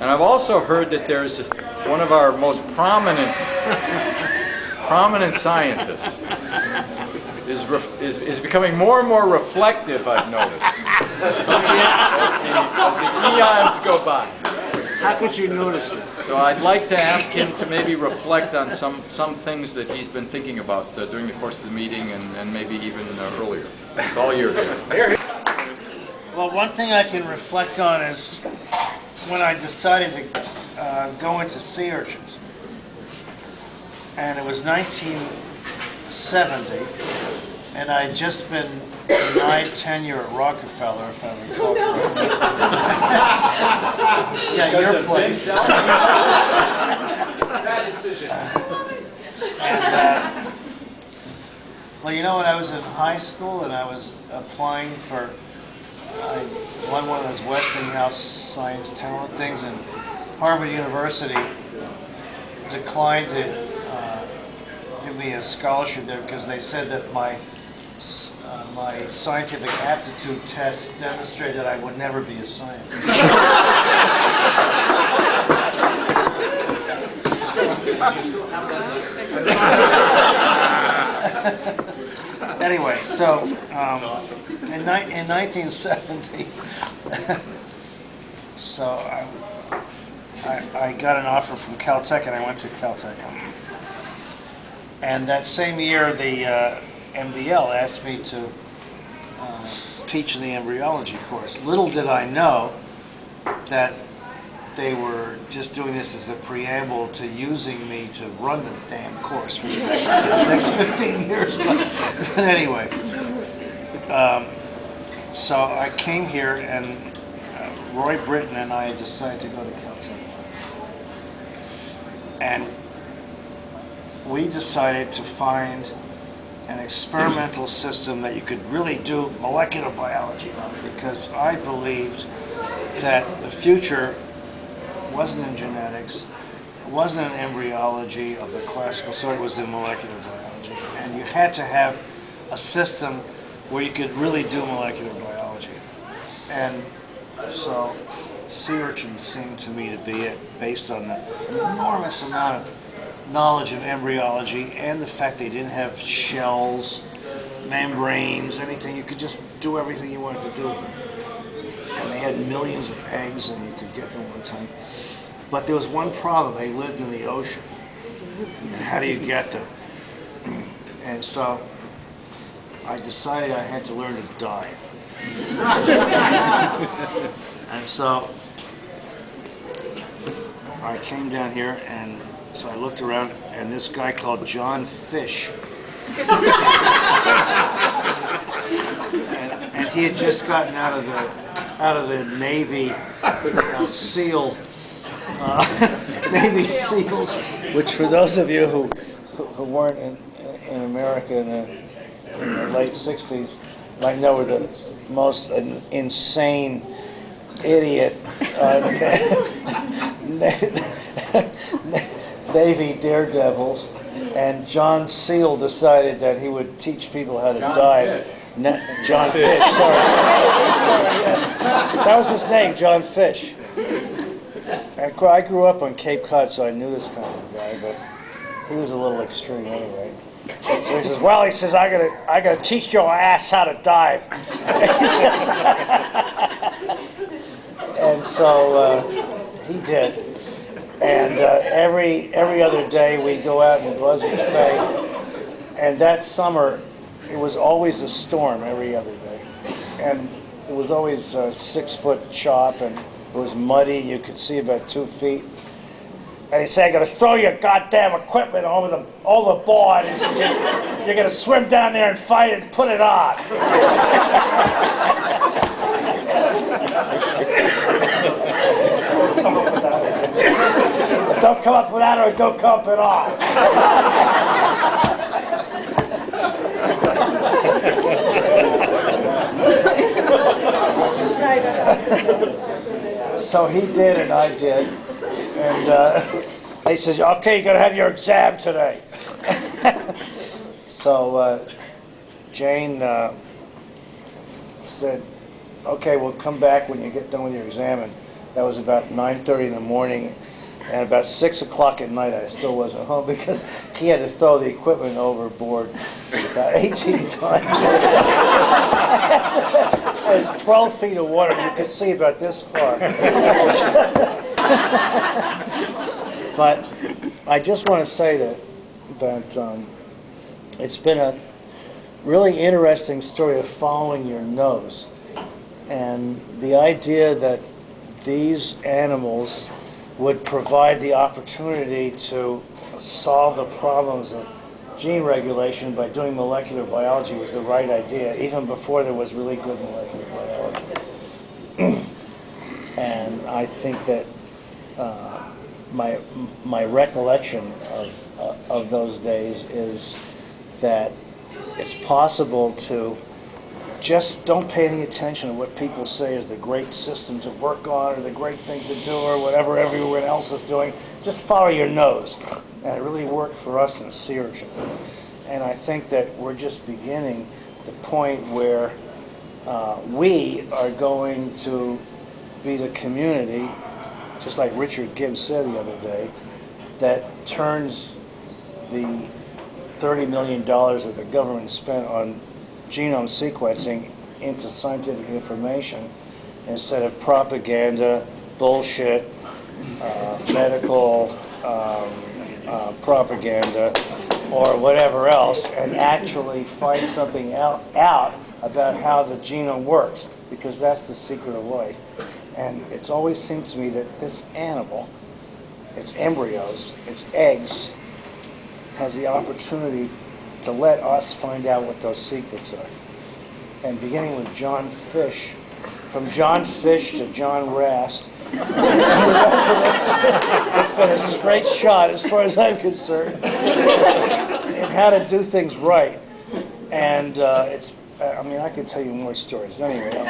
And I've also heard that there's one of our most prominent scientists is becoming more and more reflective, I've noticed, as the eons go by. How could you notice that? So I'd like to ask him to maybe reflect on some things that he's been thinking about during the course of the meeting and maybe even earlier. It's all yours, Jim. Well, one thing I can reflect on is when I decided to go into sea urchins. And it was 1970, and I'd just been denied tenure at Rockefeller, if I recall correctly. Yeah, your place. Bad decision. And, well, you know, when I was in high school and I was applying for, I won one of those Westinghouse Science Talent things, and Harvard University declined to give me a scholarship there because they said that my scientific aptitude test demonstrated that I would never be a scientist. Anyway, so in 1970, so I got an offer from Caltech, and I went to Caltech. And that same year, the MDL asked me to teach in the embryology course. Little did I know that they were just doing this as a preamble to using me to run the damn course for the next 15 years. But anyway, so I came here, and Roy Britton and I decided to go to Caltech. And we decided to find an experimental system that you could really do molecular biology on, because I believed that the future wasn't in genetics, it wasn't in embryology of the classical sort, it was in molecular biology. And you had to have a system where you could really do molecular biology. And so sea urchins seemed to me to be it, based on the enormous amount of knowledge of embryology and the fact they didn't have shells, membranes, anything. You could just do everything you wanted to do. And they had millions of eggs, and you could get them one time. But there was one problem: they lived in the ocean. And how do you get them? And so I decided I had to learn to dive. And so I came down here, and so I looked around, and this guy called John Fish, and he had just gotten out of the Navy SEAL, Navy SEALs, which for those of you who weren't in America in the late '60s might know were the most insane idiot Navy daredevils, and John Seal decided that he would teach people how to dive. John Fish, sorry. That was his name, John Fish. And I grew up on Cape Cod, so I knew this kind of guy, but he was a little extreme anyway. So he says, "Well," he says, I gotta teach your ass how to dive." And so he did. And every other day we'd go out in Buzzards Bay, and that summer it was always a storm every other day, and it was always a 6-foot chop, and it was muddy. You could see about 2 feet. And he'd say, "I got to throw your goddamn equipment over the board. And you're going to swim down there and fight it and put it on." Don't come up with that, or don't come up at all. So he did, and I did. And he says, "Okay, you're going to have your exam today." So Jane said, "Okay, we'll come back when you get done with your exam, and That was about 9:30 in the morning, and about 6 o'clock at night I still wasn't home because he had to throw the equipment overboard about 18 times. There's 12 feet of water. You could see about this far. But I just want to say that it's been a really interesting story of following your nose. And the idea that these animals would provide the opportunity to solve the problems of gene regulation by doing molecular biology was the right idea, even before there was really good molecular biology. And I think that my recollection of those days is that it's possible to just don't pay any attention to what people say is the great system to work on or the great thing to do or whatever everyone else is doing. Just follow your nose. And it really worked for us in circa. And I think that we're just beginning the point where we are going to be the community, just like Richard Gibbs said the other day, that turns the $30 million that the government spent on genome sequencing into scientific information instead of propaganda, bullshit, medical propaganda, or whatever else, and actually find something out about how the genome works, because that's the secret of life. And it's always seemed to me that this animal, its embryos, its eggs, has the opportunity to let us find out what those secrets are. And beginning with John Fish, from John Fish to John Rast, and the rest of us, it's been a straight shot as far as I'm concerned in how to do things right. And I mean, I could tell you more stories. Anyway, I'm